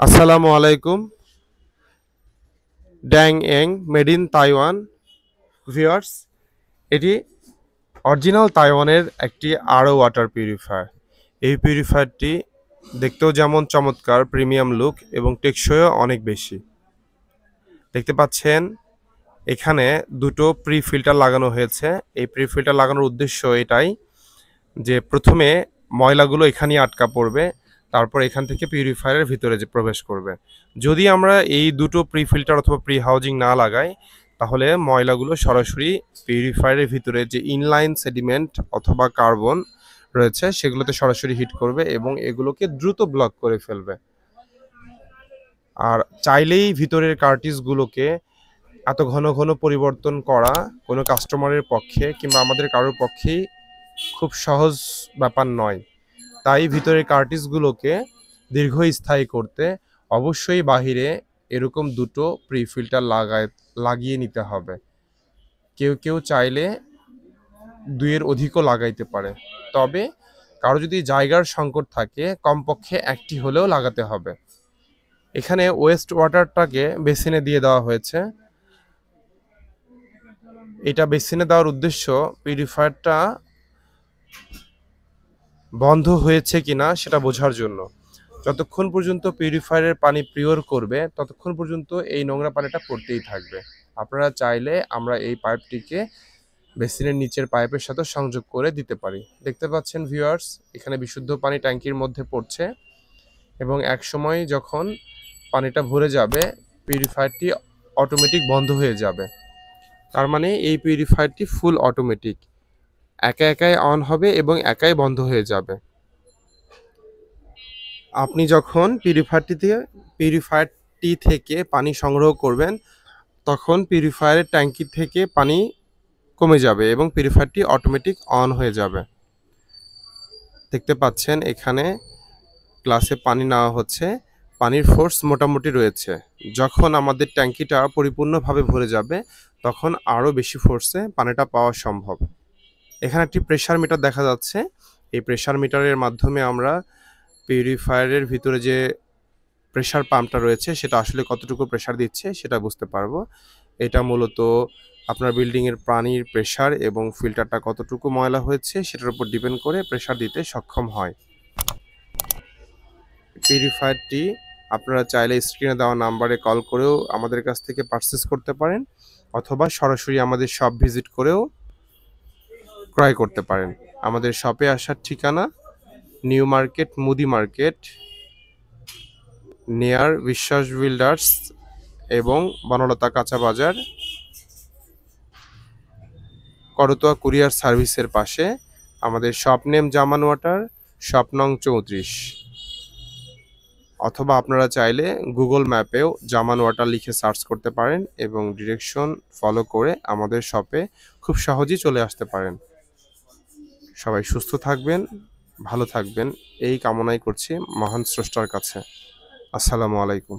আসসালামু আলাইকুম। ড্যাং এং মেড ইন তাইওয়ান ভিউয়ার্স, এটি অরিজিনাল তাইওয়ানের একটি আরও ওয়াটার পিউরিফায়ার। এই পিউরিফায়ারটি দেখতেও যেমন চমৎকার, প্রিমিয়াম লুক এবং টেকসইও অনেক বেশি। দেখতে পাচ্ছেন এখানে দুটো প্রি ফিল্টার লাগানো হয়েছে। এই প্রি ফিল্টার লাগানোর উদ্দেশ্য এটাই যে প্রথমে ময়লাগুলো এখানেই আটকা পড়বে, তারপর এখান থেকে পিউরিফায়ারের ভিতরে যে প্রবেশ করবে। যদি আমরা এই দুটো প্রি ফিল্টার অথবা প্রি হাউজিং না লাগাই, তাহলে ময়লাগুলো সরাসরি পিউরিফায়ারের ভিতরে যে ইনলাইন সেডিমেন্ট অথবা কার্বন রয়েছে সেগুলোতে সরাসরি হিট করবে এবং এগুলোকে দ্রুত ব্লক করে ফেলবে। আর চাইলেই ভিতরের কার্টিজগুলোকে এত ঘন ঘন পরিবর্তন করা কোনো কাস্টমারের পক্ষে কিংবা আমাদের কারোর পক্ষেই খুব সহজ ব্যাপার নয়। তাই ভিতরের কার্টিজগুলোকে দীর্ঘস্থায়ী করতে অবশ্যই বাহিরে এরকম দুটো প্রি ফিল্টার লাগিয়ে নিতে হবে। কেউ কেউ চাইলে দুইয়ের অধিকও লাগাইতে পারে, তবে কারো যদি জায়গার সংকট থাকে কমপক্ষে একটি হলেও লাগাতে হবে। এখানে ওয়েস্ট ওয়াটারটাকে বেসিনে দিয়ে দেওয়া হয়েছে। এটা বেসিনে দেওয়ার উদ্দেশ্য পিউরিফায়ারটা বন্ধ হয়েছে কিনা সেটা বোঝার জন্য। যতক্ষণ পর্যন্ত পিউরিফায়ারের পানি পিওর করবে ততক্ষণ পর্যন্ত এই নোংরা পানিটা পড়তেই থাকবে। আপনারা চাইলে আমরা এই পাইপটিকে বেসিনের নিচের পাইপের সাথে সংযোগ করে দিতে পারি। দেখতে পাচ্ছেন ভিউয়ার্স, এখানে বিশুদ্ধ পানি ট্যাঙ্কির মধ্যে পড়ছে এবং এক সময় যখন পানিটা ভরে যাবে পিউরিফায়ারটি অটোমেটিক বন্ধ হয়ে যাবে। তার মানে এই পিউরিফায়ারটি ফুল অটোমেটিক, একাই অন হবে এবং একাই বন্ধ হয়ে যাবে। আপনি যখন পিউরিফায়ারটি থেকে পানি সংগ্রহ করবেন তখন পিউরিফায়ারের ট্যাঙ্কি থেকে পানি কমে যাবে এবং পিউরিফায়ারটি অটোমেটিক অন হয়ে যাবে। দেখতে পাচ্ছেন এখানে গ্লাসে পানি নেওয়া হচ্ছে, পানির ফোর্স মোটামুটি রয়েছে। যখন আমাদের ট্যাঙ্কিটা পরিপূর্ণভাবে ভরে যাবে তখন আরও বেশি ফোর্সে পানিটা পাওয়া সম্ভব। এখানে একটি প্রেসার মিটার দেখা যাচ্ছে। এই প্রেসার মিটারের মাধ্যমে আমরা পিউরিফায়ারের ভিতরে যে প্রেসার পাম্পটা রয়েছে সেটা আসলে কতটুকু প্রেসার দিচ্ছে সেটা বুঝতে পারবো। এটা মূলত আপনার বিল্ডিংয়ের পানির প্রেসার এবং ফিল্টারটা কতটুকু ময়লা হয়েছে সেটার উপর ডিপেন্ড করে প্রেসার দিতে সক্ষম হয়। পিউরিফায়ারটি আপনারা চাইলে স্ক্রিনে দেওয়া নাম্বারে কল করেও আমাদের কাছ থেকে পারচেস করতে পারেন অথবা সরাসরি আমাদের শপ ভিজিট করেও ক্রয় করতে পারেন। আমাদের শপে আসার ঠিকানা নিউ মার্কেট, মুদি মার্কেট, নিয়ার বিশ্বাস বিল্ডার্স এবং বনলতা কাঁচা বাজার, করতোয়া কুরিয়ার সার্ভিসের পাশে। আমাদের শপ নেম জামান ওয়াটার, শপ নং 34। অথবা আপনারা চাইলে গুগল ম্যাপেও জামান ওয়াটার লিখে সার্চ করতে পারেন এবং ডিরেকশন ফলো করে আমাদের শপে খুব সহজেই চলে আসতে পারেন। সবাই সুস্থ থাকবেন, ভালো থাকবেন এই কামনাই করছি মহান স্রষ্টার কাছে। আসসালামু আলাইকুম।